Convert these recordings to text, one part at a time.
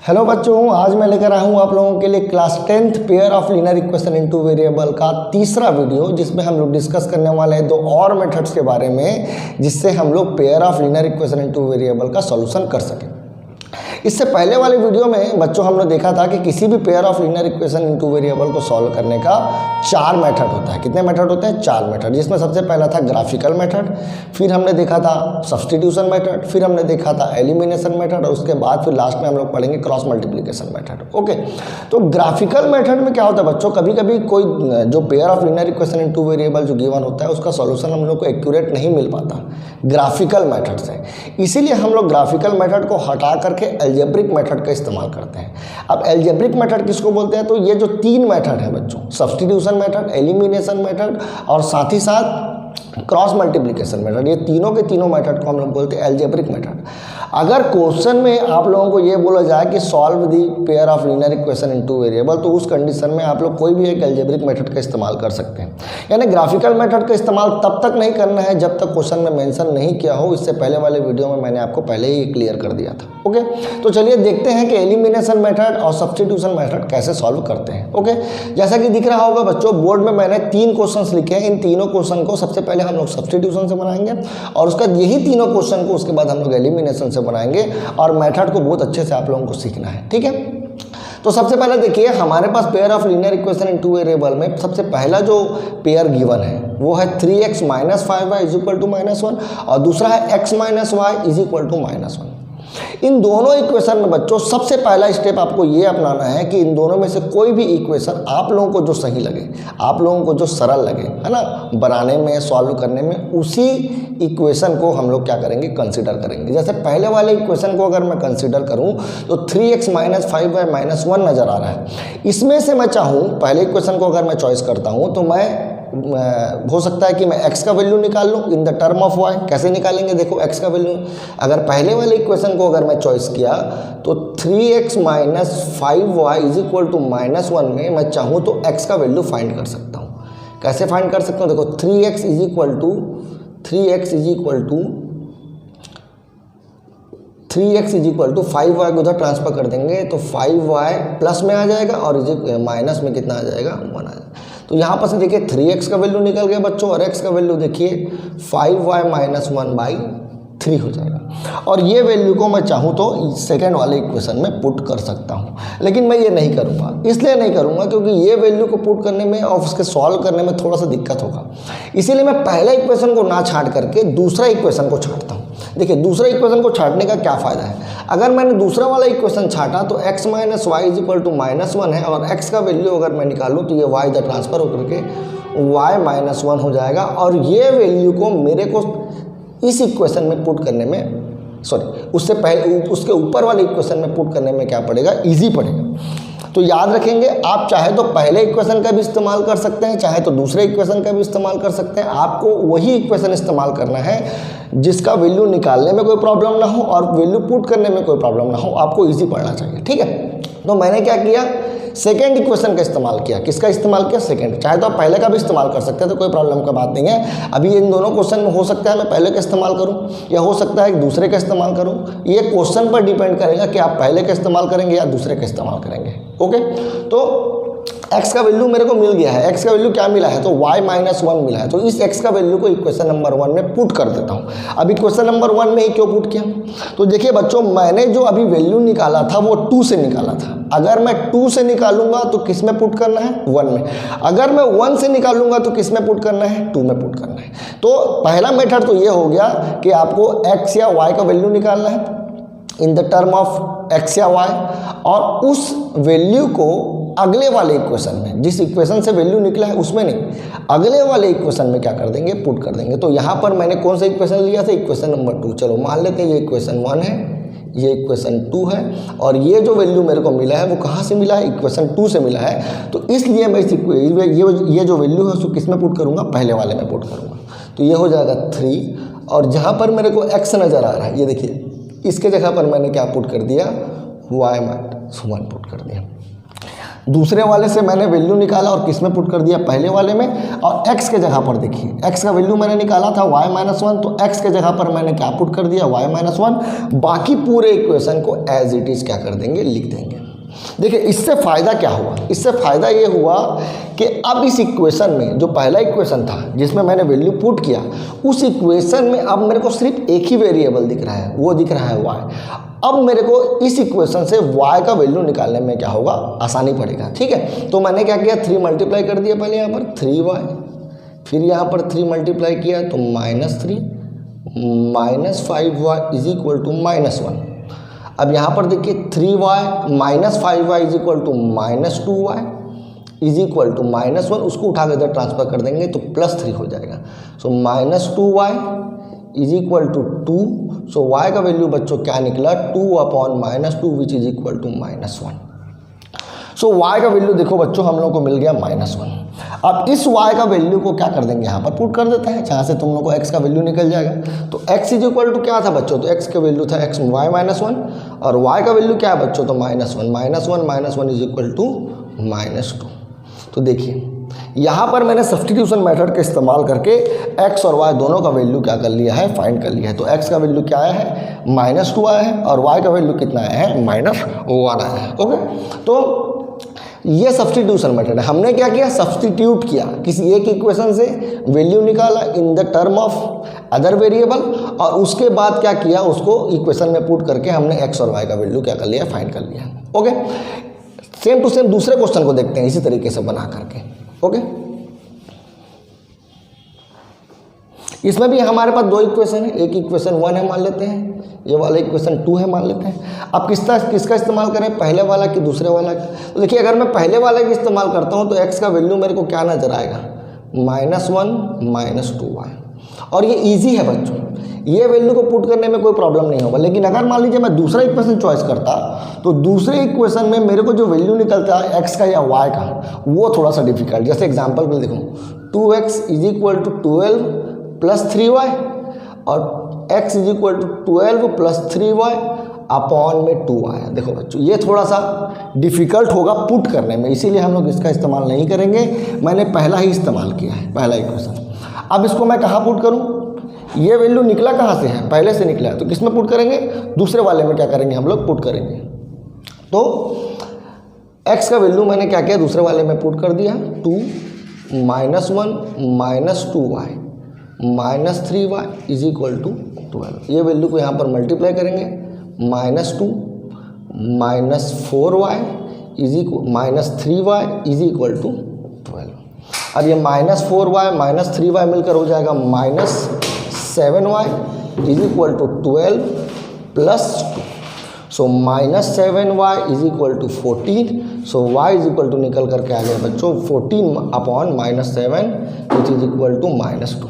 Hello बच्चों, आज मैं लेकर आया हूँ आप लोगों के लिए class 10th pair of linear equation in two variable का तीसरा वीडियो, जिसमें हम लोग डिस्कस करने वाले हैं दो और मेथड्स के बारे में, जिससे हम लोग pair of linear equation in two variable का सॉल्यूशन कर सकें। इससे पहले वाले वीडियो में बच्चों हमने देखा था कि किसी भी pair of linear equation in two variable को सॉल्व करने का 4 मेथड होता है। कितने मेथड होते हैं? 4 मेथड, जिसमें सबसे पहला था ग्राफिकल मेथड, फिर हमने देखा था सब्स्टिट्यूशन मेथड, फिर हमने देखा था एलिमिनेशन मेथड, और उसके बाद फिर लास्ट में हम लोग पढ़ेंगे क्रॉस मल्टीप्लिकेशन मेथड। ओके, तो ग्राफिकल मेथड में क्या होता है बच्चों, कभी कभी कोई जो pair of linear equation in two variable जो गिवन होता है उसका सॉल्यूशन हम लोग को एक्यूरेट नहीं मिल पाता ग्राफिकल मेथड से। इसीलिए हम लोग ग्राफिकल मेथड को हटा करके अलजेब्रिक मेथड का इस्तेमाल करते हैं। अब अलजेब्रिक मेथड किसको बोलते हैं? तो ये जो 3 मेथड है बच्चों, सब्स्टिट्यूशन मेथड, एलिमिनेशन मेथड और साथ ही साथ क्रॉस मल्टीप्लिकेशन मेथड, ये तीनों के तीनों मेथड को हम लोग बोलते हैं अलजेब्रिक मेथड। अगर क्वेश्चन में आप लोगों को ये बोला जाए कि solve the pair of linear equation in two variable, तो उस कंडीशन में आप लोग कोई भी एक अलजेब्रिक मेथड का इस्तेमाल कर सकते हैं। यानी ग्राफिकल मेथड का इस्तेमाल तब तक नहीं करना है जब तक क्वेश्चन में मेंशन नहीं किया हो। इससे पहले वाले वीडियो में मैंने आपको पहले ही क्लियर कर दिया था। ओके, तो चलिए देखते हैं कि एलिमिनेशन मेथड और सब्स्टिट्यूशन मेथड कैसे सॉल्व करते हैं। ओके, जैसा कि दिख रहा होगा बच्चों, बोर्ड में मैंने 3 क्वेश्चन लिखे हैं। इन तीनों क्वेश्चन को सबसे पहले हम लोग सब्स्टिट्यूशन से बनाएंगे और उसका यही तीनों क्वेश्चन को उसके बाद हम लोग एलिमिनेशन से बनाएंगे, और मेथड को बहुत अच्छे से आप लोगों को सीखना है। ठीक है, तो सबसे पहले देखिए, हमारे पास pair of linear equation in two variable में सबसे पहला जो पेयर गिवन है वो है 3x - 5y = -1 और दूसरा है x - y = -1। इन दोनों इक्वेशन में बच्चों सबसे पहला स्टेप आपको ये अपनाना है कि इन दोनों में से कोई भी इक्वेशन आप लोगों को जो सही लगे, आप लोगों को जो सरल लगे, है ना, बनाने में, सॉल्व करने में, उसी इक्वेशन को हम लोग क्या करेंगे, कंसीडर करेंगे। जैसे पहले वाले इक्वेशन को अगर मैं कंसीडर करूं तो 3x - 5y - 1 नज़र आ रहा है। इसमें से मैं चाहूँ, पहले इक्वेशन को अगर मैं चॉइस करता हूँ तो मैं हो सकता है कि मैं x का वैल्यू निकाल लूँ in the term of y। कैसे निकालेंगे? देखो, x का वैल्यू अगर पहले वाले इक्वेशन को अगर मैं चॉइस किया तो 3x - 5y = -1 में मैं चाहूँ तो x का वैल्यू फाइंड कर सकता हूँ। कैसे फाइंड कर सकता हूँ? देखो, 3x = 5y को उधर ट्रांसफर कर देंगे तो 5y प्लस में आ जाएगा और माइनस में कितना आ जाएगा, 1 आ जाएगा। तो यहाँ पर से देखिए 3x का वैल्यू निकल गया बच्चों, और x का वैल्यू देखिए 5y - 1/3 हो जाएगा। और ये वैल्यू को मैं चाहूँ तो सेकेंड वाले इक्वेशन में पुट कर सकता हूँ, लेकिन मैं ये नहीं करूँगा। इसलिए नहीं करूँगा क्योंकि ये वैल्यू को पुट करने में और उसके सॉल्व करने में थोड़ा सा दिक्कत होगा। इसीलिए मैं पहले इक्वेशन को ना छाट करके दूसरा इक्वेशन को छाटता हूँ। देखिए, दूसरा इक्वेशन को छाटने का क्या फ़ायदा है? अगर मैंने दूसरा वाला इक्वेशन छाटा तो x - y = -1 है, और x का वैल्यू अगर मैं निकालूँ तो ये y इधर ट्रांसफ़र होकर के y - 1 हो जाएगा, और ये वैल्यू को मेरे को इस इक्वेशन में पुट करने में, उससे पहले उसके ऊपर वाले इक्वेशन में पुट करने में क्या पड़ेगा, ईजी पड़ेगा। तो याद रखेंगे, आप चाहे तो पहले इक्वेशन का भी इस्तेमाल कर सकते हैं, चाहे तो दूसरे इक्वेशन का भी इस्तेमाल कर सकते हैं। आपको वही इक्वेशन इस्तेमाल करना है जिसका वैल्यू निकालने में कोई प्रॉब्लम ना हो और वैल्यू पुट करने में कोई प्रॉब्लम ना हो। आपको इजी पड़ना चाहिए। ठीक है, तो मैंने क्या किया, सेकेंड इक्वेशन का इस्तेमाल किया। किसका इस्तेमाल किया? सेकेंड। चाहे तो आप पहले का भी इस्तेमाल कर सकते हैं, तो कोई प्रॉब्लम का बात नहीं है। अभी इन दोनों क्वेश्चन में हो सकता है मैं पहले का इस्तेमाल करूं, या हो सकता है दूसरे का इस्तेमाल करूं। ये क्वेश्चन पर डिपेंड करेगा कि आप पहले का इस्तेमाल करेंगे या दूसरे का इस्तेमाल करेंगे। ओके, तो x का वैल्यू मेरे को मिल गया है। x का वैल्यू क्या मिला है? तो y - 1 मिला है। तो इस x का वैल्यू को इक्वेशन नंबर 1 में पुट कर देता हूँ। अब इक्वेशन नंबर 1 में ही क्यों पुट किया? तो देखिए बच्चों, मैंने जो अभी वैल्यू निकाला था वो 2 से निकाला था। अगर मैं 2 से निकालूंगा तो किस में पुट करना है? 1 में। अगर मैं 1 से निकालूंगा तो किस में पुट करना है? 2 में पुट करना है। तो पहला मेथड तो ये हो गया कि आपको x या y का वैल्यू निकालना है in the term of x या y, और उस वैल्यू को अगले वाले इक्वेशन में, जिस इक्वेशन से वैल्यू निकला है उसमें नहीं, अगले वाले इक्वेशन में क्या कर देंगे, पुट कर देंगे। तो यहाँ पर मैंने कौन सा इक्वेशन लिया था? Equation number 2। चलो मान लेते हैं ये इक्वेशन 1 है, ये इक्वेशन 2 है, और ये जो वैल्यू मेरे को मिला है वो कहाँ से मिला है? इक्वेशन 2 से मिला है। तो इसलिए मैं ये जो वैल्यू है उसको किस में पुट करूँगा? पहले वाले में पुट करूँगा। तो ये हो जाएगा 3, और जहाँ पर मेरे को x नज़र आ रहा है, ये देखिए, इसके जगह पर मैंने क्या पुट कर दिया? y - 1 पुट कर दिया। दूसरे वाले से मैंने वैल्यू निकाला और किस में पुट कर दिया, पहले वाले में। और x के जगह पर देखिए, x का वैल्यू मैंने निकाला था y-1, तो x के जगह पर मैंने क्या पुट कर दिया, y-1। बाकी पूरे इक्वेशन को एज इट इज़ क्या कर देंगे, लिख देंगे। देखिए इससे फ़ायदा क्या हुआ, इससे फ़ायदा ये हुआ कि अब इस इक्वेशन में जो पहला इक्वेशन था जिसमें मैंने वैल्यू पुट किया, उस इक्वेशन में अब मेरे को सिर्फ एक ही वेरिएबल दिख रहा है, वो दिख रहा है y। अब मेरे को इस इक्वेशन से y का वैल्यू निकालने में क्या होगा, आसानी पड़ेगा। ठीक है, तो मैंने क्या किया, 3 मल्टीप्लाई कर दिया पहले यहाँ पर 3y, फिर यहाँ पर 3 मल्टीप्लाई किया तो -3 -5y इज इक्वल टू -1। अब यहाँ पर देखिए 3y -5y is equal to -2y is equal to -1, उसको उठा के इधर ट्रांसफर कर देंगे तो +3 हो जाएगा। So -2y is equal to 2। So y का वैल्यू बच्चों क्या निकला, 2/-2 which is equal to -1। So y का वैल्यू देखो बच्चों हम लोग को मिल गया -1। अब इस y का वैल्यू को क्या कर देंगे, यहाँ पर पुट कर देते हैं, जहाँ से तुम लोग को x का वैल्यू निकल जाएगा। तो x इज इक्वल टू क्या था बच्चों, तो x का वैल्यू था y-1 और y का वैल्यू क्या है बच्चों, तो -1 इज इक्वल टू -2। तो देखिए यहाँ पर मैंने सब्स्टिट्यूशन मेथड का इस्तेमाल करके x और y दोनों का वैल्यू क्या कर लिया है, फाइंड कर लिया है। तो x का वैल्यू क्या आया है, -2 आया है और y का वैल्यू कितना आया है, -1 आया है। ओके, तो ये सब्स्टिट्यूशन मेथड है। हमने क्या किया, सब्स्टिट्यूट किया, किसी एक इक्वेशन से वैल्यू निकाला in the term of other variable और उसके बाद क्या किया, उसको इक्वेशन में पुट करके हमने x और y का वैल्यू क्या कर लिया, फाइंड कर लिया। ओके, सेम टू सेम दूसरे क्वेश्चन को देखते हैं इसी तरीके से बना करके। ओके, इसमें भी हमारे पास 2 इक्वेशन है, एक इक्वेशन 1 है मान लेते हैं, ये वाला इक्वेशन 2 है मान लेते हैं। अब किसका इस्तेमाल करें, पहले वाला कि दूसरे वाला का। तो देखिए अगर मैं पहले वाले का इस्तेमाल करता हूँ तो x का वैल्यू मेरे को क्या नजर आएगा, -1 -2y। और ये इजी है बच्चों, ये वैल्यू को पुट करने में कोई प्रॉब्लम नहीं होगा। लेकिन अगर मान लीजिए मैं दूसरा इक्वेशन चॉइस करता तो दूसरे इक्वेशन में मेरे को जो वैल्यू निकलता है x का या y का, वो थोड़ा सा डिफिकल्ट। जैसे एग्जांपल पे देखो 2x is equal to 12 + 3y और x is equal to 12 + 3y upon में 2 आया। देखो बच्चों ये थोड़ा सा डिफ़िकल्ट होगा पुट करने में, इसीलिए हम लोग इसका इस्तेमाल नहीं करेंगे। मैंने पहला ही इस्तेमाल किया है, पहला इक्वेशन। अब इसको मैं कहाँ पुट करूँ, ये वैल्यू निकला कहाँ से है, पहले से निकला है, तो किस में पुट करेंगे, दूसरे वाले में क्या करेंगे हम लोग, पुट करेंगे। तो x का वैल्यू मैंने क्या किया, दूसरे वाले में पुट कर दिया, 2 -1 -2y -3y is equal to 12। ये वैल्यू को यहाँ पर मल्टीप्लाई करेंगे, -2 -4y -3y is equal to 12। अब ये -4y -3y मिलकर हो जाएगा -7y is equal to 12 + 2। So -7y is equal to 14। So y is equal to निकल करके आ गया बच्चों 14/-7 विच इज इक्वल टू -2।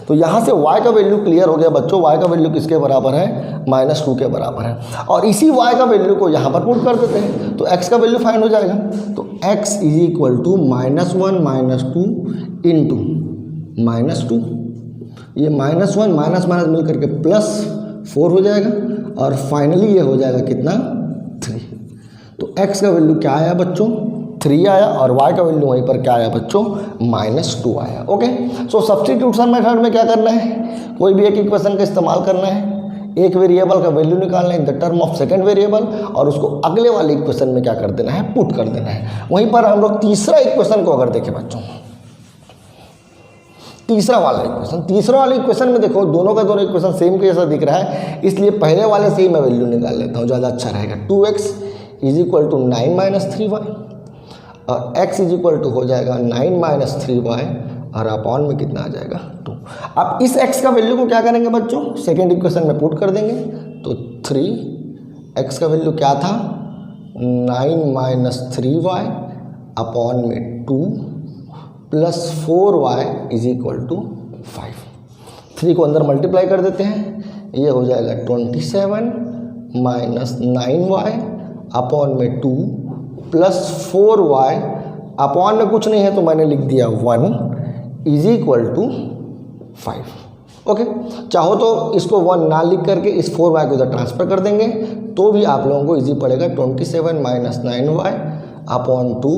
तो यहाँ से y का वैल्यू क्लियर हो गया बच्चों, y का वैल्यू किसके बराबर है, -2 के बराबर है। और इसी y का वैल्यू को यहाँ पर पुट कर देते हैं तो x का वैल्यू फाइंड हो जाएगा। तो x is equal to -1 -2 into -2, ये -1 माइनस मिल करके +4 हो जाएगा और फाइनली ये हो जाएगा कितना, 3। तो x का वैल्यू क्या आया बच्चों, 3 आया और y का वैल्यू वहीं पर क्या आया बच्चों, -2 आया। ओके, सो सब्स्टिट्यूशन मेथड में क्या करना है, कोई भी एक इक्वेशन का इस्तेमाल करना है, एक वेरिएबल का वैल्यू निकालना है in the term of second variable और उसको अगले वाले इक्वेशन में क्या कर देना है, पुट कर देना है। वहीं पर हम लोग तीसरा इक्वेशन को अगर देखें बच्चों, तीसरा वाला इक्वेशन में देखो दोनों का दोनों इक्वेशन सेम के जैसा दिख रहा है, इसलिए पहले वाले से ही मैं वैल्यू निकाल लेता हूँ, ज़्यादा अच्छा रहेगा। 2x is equal to 9 - 3y और x इज इक्वल टू हो जाएगा 9 - 3y और अपॉन में कितना आ जाएगा, 2। अब इस x का वैल्यू को क्या करेंगे बच्चों, सेकेंड इक्वेशन में पुट कर देंगे। तो 3x का वैल्यू क्या था, 9 - 3y अपॉन में 2 + 4y इज इक्वल टू 5। 3 को अंदर मल्टीप्लाई कर देते हैं, ये हो जाएगा 27 - 9y अपॉन में 2 + 4y अपॉन में कुछ नहीं है तो मैंने लिख दिया 1 इज इक्वल टू 5। ओके, चाहो तो इसको 1 ना लिख करके इस 4y को इधर ट्रांसफ़र कर देंगे तो भी आप लोगों को इजी पड़ेगा। 27 - 9y upon 2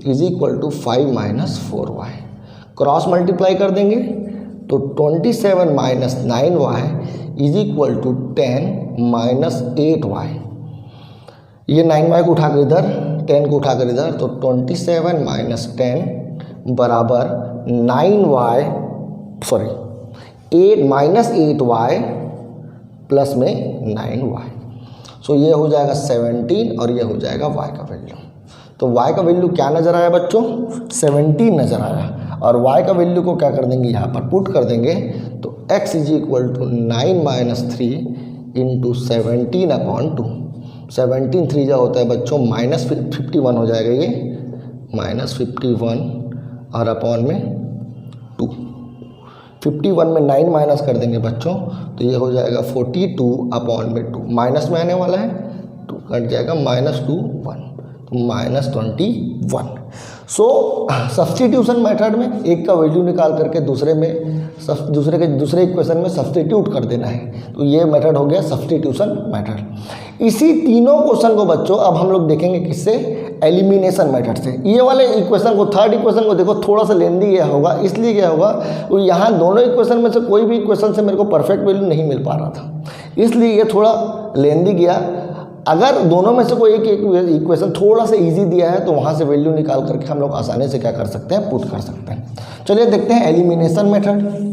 is equal to 5 minus 4y। Cross multiply कर देंगे तो 27 minus 9y is equal to 10 minus 8y। ये 9y को उठाकर इधर, 10 को उठाकर इधर, तो 27 माइनस 10 बराबर 8 माइनस 8y प्लस में 9y। सो ये हो जाएगा 17 और ये हो जाएगा y का वैल्यू। तो y का वैल्यू क्या नज़र आया बच्चों? 17 नज़र आया। और y का वैल्यू को क्या कर देंगे, यहाँ पर पुट कर देंगे, तो x is equal to 9 minus 3 into 17 upon 2। 17 3 जा होता है बच्चों माइनस 51 हो जाएगा, ये माइनस 51 और अपॉन में 2। 51 में 9 माइनस कर देंगे बच्चों, तो ये हो जाएगा 42 अपॉन में 2। माइनस में आने वाला है, 2 कट जाएगा, माइनस 2 1, तो माइनस 21। सो सब्स्टिट्यूशन मेथड में एक का वैल्यू निकाल करके दूसरे इक्वेशन में सब्स्टिट्यूट कर देना है। तो ये मेथड हो गया सब्स्टिट्यूशन मेथड। इसी तीनों क्वेश्चन को बच्चों अब हम लोग देखेंगे किससे? एलिमिनेशन मेथड से। ये वाले इक्वेशन को, थर्ड इक्वेशन को देखो थोड़ा सा लेंदी गया होगा, इसलिए क्या होगा, तो यहाँ दोनों इक्वेशन में से कोई भी इक्वेशन से मेरे को परफेक्ट वैल्यू नहीं मिल पा रहा था, इसलिए ये थोड़ा लेंदी गया। अगर दोनों में से कोई एक इक्वेशन थोड़ा सा इजी दिया है तो वहाँ से वैल्यू निकाल करके हम लोग आसानी से क्या कर सकते हैं, पुट कर सकते हैं। चलिए देखते हैं एलिमिनेशन मेथड।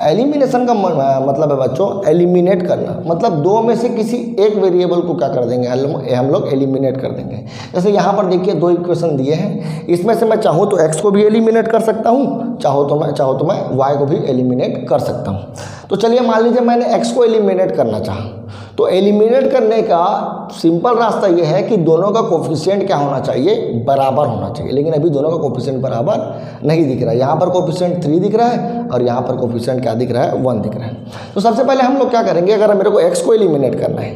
एलिमिनेशन का मतलब है बच्चों एलिमिनेट करना, मतलब दो में से किसी एक वेरिएबल को क्या कर देंगे, हम लोग एलिमिनेट कर देंगे। जैसे यहाँ पर देखिए दो इक्वेशन दिए हैं, इसमें से मैं चाहूँ तो x को भी एलिमिनेट कर सकता हूँ, चाहो तो मैं y को भी एलिमिनेट कर सकता हूँ। तो चलिए मान लीजिए मैंने x को एलिमिनेट करना चाहा, तो एलिमिनेट करने का सिंपल रास्ता ये है कि दोनों का कोफिशिएंट क्या होना चाहिए, बराबर होना चाहिए। लेकिन अभी दोनों का कोफिशिएंट बराबर नहीं दिख रहा है, यहाँ पर कोफिशिएंट 3 दिख रहा है और यहाँ पर कोफिशिएंट क्या दिख रहा है, 1 दिख रहा है। तो सबसे पहले हम लोग क्या करेंगे, अगर मेरे को x को एलिमिनेट करना है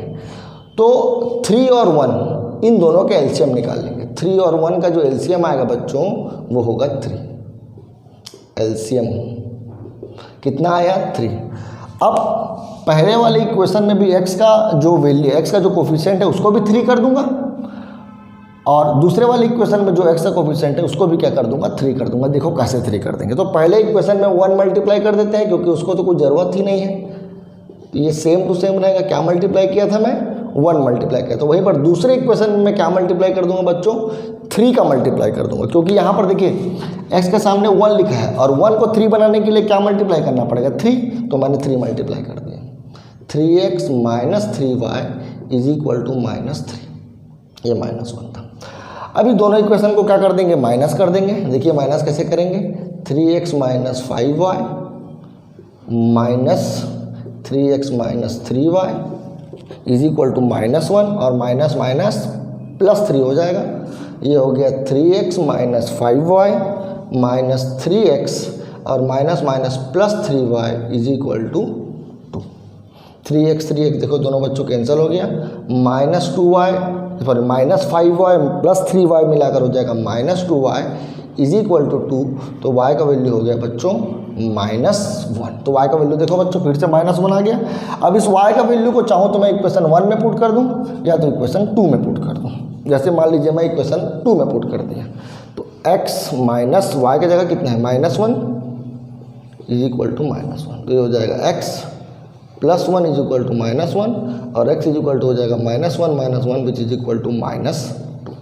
तो 3 और 1 इन दोनों के एलसीएम निकाल लेंगे। 3 और 1 का जो एलसीएम आएगा बच्चों वो होगा 3। एलसीएम कितना आया, 3। अब पहले वाले इक्वेशन में भी x का जो वैल्यू, x का जो कोफिशिएंट है उसको भी 3 कर दूंगा, और दूसरे वाले इक्वेशन में जो x का कोफिशिएंट है उसको भी क्या कर दूंगा, 3 कर दूंगा। देखो कैसे 3 कर देंगे। तो पहले इक्वेशन में 1 मल्टीप्लाई कर देते हैं क्योंकि उसको तो कोई ज़रूरत ही नहीं है, तो ये सेम टू सेम रहेगा। क्या मल्टीप्लाई किया था मैं, 1 मल्टीप्लाई किया। तो वहीं पर दूसरे इक्वेशन में क्या मल्टीप्लाई कर दूंगा बच्चों, 3 का मल्टीप्लाई कर दूंगा, क्योंकि यहाँ पर देखिए x के सामने 1 लिखा है और 1 को 3 बनाने के लिए क्या मल्टीप्लाई करना पड़ेगा, 3। तो मैंने 3 मल्टीप्लाई कर दिया। 3x minus 3y is equal to minus 3, ये माइनस 1 था। अभी दोनों इक्वेशन को क्या कर देंगे, माइनस कर देंगे। देखिए माइनस कैसे करेंगे, 3x minus 5y minus 3x minus 3y is equal to minus 1, और माइनस माइनस प्लस 3 हो जाएगा। ये हो गया 3x minus 5y minus 3x और minus minus plus 3y is equal to 2। 3x देखो दोनों बच्चों कैंसिल हो गया, minus 2y sorry minus 5y plus 3y मिलाकर हो जाएगा minus 2y is equal to 2। तो y का वैल्यू हो गया बच्चों माइनस 1। तो y का वैल्यू देखो बच्चों फिर से माइनस 1 आ गया। अब इस y का वैल्यू को चाहूँ तो मैं इक्वेशन 1 में पुट कर दूँ या तो इक्वेशन 2 में पुट कर दूँ। जैसे मान लीजिए मैं इक्वेशन 2 में पुट कर दिया, तो x माइनस y की जगह कितना है, minus 1 is equal to minus 1। तो ये हो जाएगा x plus 1 is equal to minus 1 और x इज इक्वल टू हो जाएगा minus 1 which is equal to minus 2।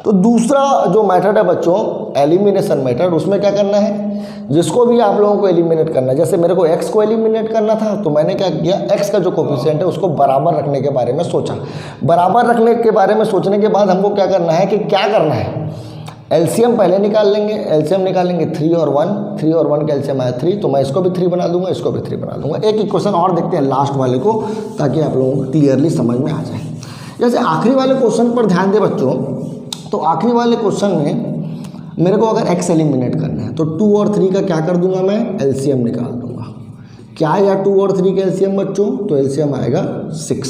तो दूसरा जो मेथड है बच्चों एलिमिनेशन मेथड, उसमें क्या करना है, जिसको भी आप लोगों को एलिमिनेट करना है। जैसे मेरे को x को एलिमिनेट करना था तो मैंने क्या किया, x का जो कोफिशिएंट है उसको बराबर रखने के बारे में सोचा। बराबर रखने के बारे में सोचने के बाद हमको क्या करना है कि क्या करना है, एलसीएम पहले निकाल लेंगे। एलसीएम निकालेंगे 3 और 1 का एलसीएम आया 3, तो मैं इसको भी 3 बना दूंगा, इसको भी 3 बना दूंगा। एक इक्वेशन और देखते हैं लास्ट वाले को, ताकि आप लोगों को क्लियरली समझ में आ जाए। जैसे आखिरी वाले क्वेश्चन पर ध्यान दें बच्चों, तो आखिरी वाले क्वेश्चन में मेरे को अगर x एलिमिनेट करना है तो 2 और 3 का क्या कर दूंगा, मैं एलसीएम निकाल दूंगा। क्या या 2 और 3 का एलसीएम बच्चों, तो एलसीएम आएगा 6।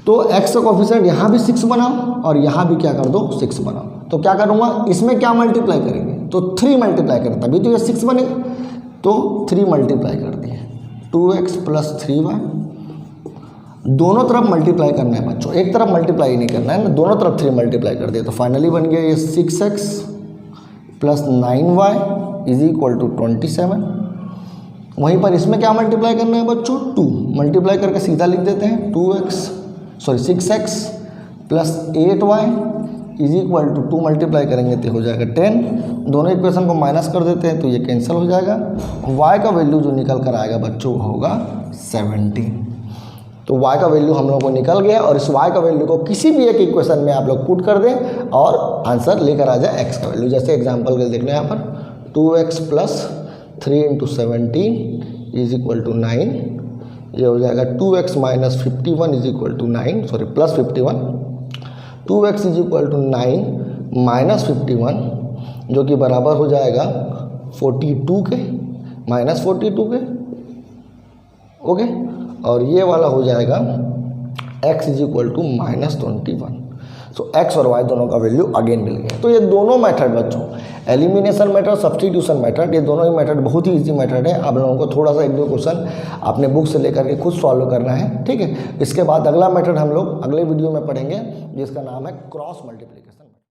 तो x का कोफिशिएंट यहाँ भी 6 बनाओ और यहाँ भी क्या कर दो, 6 बनाओ। तो क्या करूँगा, इसमें क्या मल्टीप्लाई करेंगे, तो 3 मल्टीप्लाई करें तभी तो ये 6 बनेगा। तो 3 मल्टीप्लाई कर दिए, 2x प्लस 3y दोनों तरफ मल्टीप्लाई करना है बच्चों, एक तरफ मल्टीप्लाई नहीं करना है ना, दोनों तरफ 3 मल्टीप्लाई कर दिया तो फाइनली बन गया ये 6x plus 9y is equal to 27। वहीं पर इसमें क्या मल्टीप्लाई करना है बच्चों, 2 मल्टीप्लाई करके सीधा लिख देते हैं 6x plus 8y is equal to 2 multiply करेंगे तो हो जाएगा 10। दोनों इक्वेशन को माइनस कर देते हैं तो ये कैंसिल हो जाएगा। y का वैल्यू जो निकल कर आएगा बच्चों होगा 17। तो y का वैल्यू हम लोग को निकल गया और इस y का वैल्यू को किसी भी एक इक्वेशन में आप लोग पुट कर दें और आंसर लेकर आ जाए x का वैल्यू। जैसे एग्जांपल के देख लें यहाँ पर 2x plus 3 into 17 is equal to 9, ये हो जाएगा 2x minus 51 is equal to 9, sorry plus 51, 2x is equal to 9 minus 51 जो कि बराबर हो जाएगा 42 के माइनस 42 के, ओके। और ये वाला हो जाएगा x is equal to minus 21। So x और y दोनों का वैल्यू अगेन मिल गया। तो ये दोनों मेथड बच्चों, एलिमिनेशन मेथड, सब्स्टिट्यूशन मेथड, ये दोनों ही मेथड बहुत ही इजी मेथड है। आप लोगों को थोड़ा सा 1-2 क्वेश्चन अपने बुक से लेकर के खुद सॉल्व करना है, ठीक है। इसके बाद अगला मेथड हम लोग अगले वीडियो में पढ़ेंगे जिसका नाम है क्रॉस मल्टीप्लिकेशन।